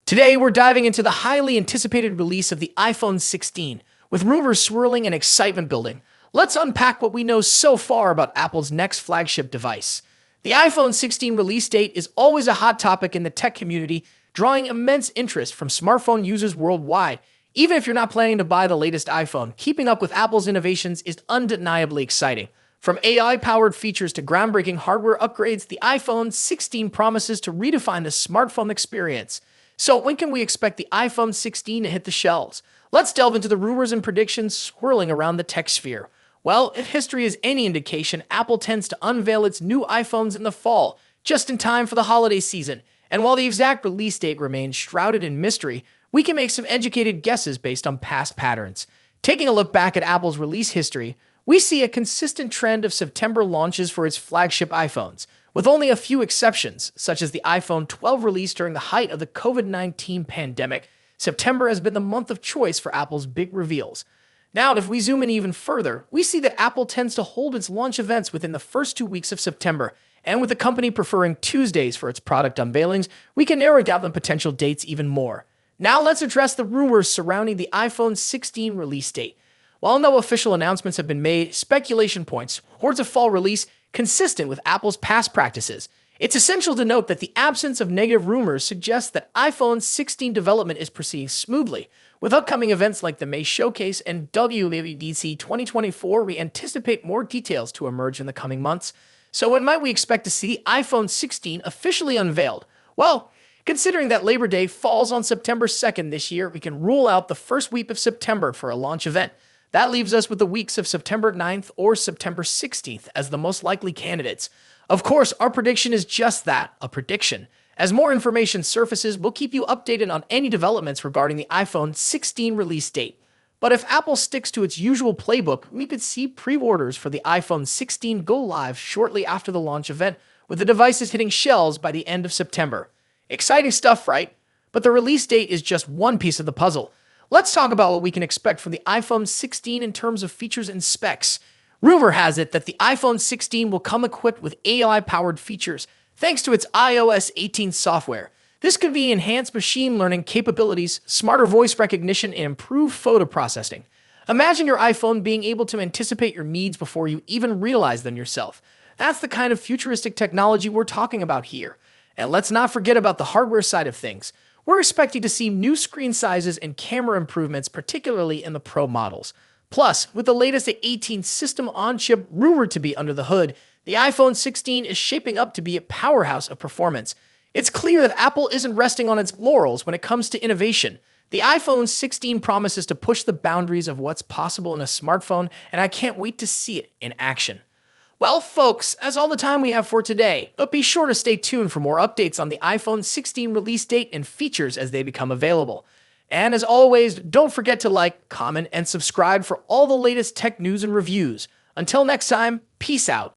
Today, we're diving into the highly anticipated release of the iPhone 16, with rumors swirling and excitement building. Let's unpack what we know so far about Apple's next flagship device. The iPhone 16 release date is always a hot topic in the tech community, drawing immense interest from smartphone users worldwide. Even if you're not planning to buy the latest iPhone, keeping up with Apple's innovations is undeniably exciting. From AI-powered features to groundbreaking hardware upgrades, the iPhone 16 promises to redefine the smartphone experience. So when can we expect the iPhone 16 to hit the shelves? Let's delve into the rumors and predictions swirling around the tech sphere. Well, if history is any indication, Apple tends to unveil its new iPhones in the fall, just in time for the holiday season. And while the exact release date remains shrouded in mystery, we can make some educated guesses based on past patterns. Taking a look back at Apple's release history, we see a consistent trend of September launches for its flagship iPhones, with only a few exceptions, such as the iPhone 12 release during the height of the COVID-19 pandemic. September has been the month of choice for Apple's big reveals. Now, if we zoom in even further, we see that Apple tends to hold its launch events within the first 2 weeks of September, and with the company preferring Tuesdays for its product unveilings, we can narrow down the potential dates even more. Now let's address the rumors surrounding the iPhone 16 release date. While no official announcements have been made, speculation points towards a fall release consistent with Apple's past practices. It's essential to note that the absence of negative rumors suggests that iPhone 16 development is proceeding smoothly. With upcoming events like the May Showcase and WWDC 2024, we anticipate more details to emerge in the coming months. So when might we expect to see iPhone 16 officially unveiled? Well, considering that Labor Day falls on September 2nd this year, we can rule out the first week of September for a launch event. That leaves us with the weeks of September 9th or September 16th as the most likely candidates. Of course, our prediction is just that, a prediction. As more information surfaces, we'll keep you updated on any developments regarding the iPhone 16 release date. But if Apple sticks to its usual playbook, we could see pre-orders for the iPhone 16 go live shortly after the launch event, with the devices hitting shelves by the end of September. Exciting stuff, right? But the release date is just one piece of the puzzle. Let's talk about what we can expect from the iPhone 16 in terms of features and specs. Rumor has it that the iPhone 16 will come equipped with AI-powered features, thanks to its iOS 18 software. This could be enhanced machine learning capabilities, smarter voice recognition, and improved photo processing. Imagine your iPhone being able to anticipate your needs before you even realize them yourself. That's the kind of futuristic technology we're talking about here. And let's not forget about the hardware side of things. We're expecting to see new screen sizes and camera improvements, particularly in the Pro models. Plus, with the latest 18 system on chip rumored to be under the hood, the iPhone 16 is shaping up to be a powerhouse of performance. It's clear that Apple isn't resting on its laurels when it comes to innovation. The iPhone 16 promises to push the boundaries of what's possible in a smartphone, and I can't wait to see it in action. Well, folks, that's all the time we have for today, but be sure to stay tuned for more updates on the iPhone 16 release date and features as they become available. And as always, don't forget to like, comment, and subscribe for all the latest tech news and reviews. Until next time, peace out.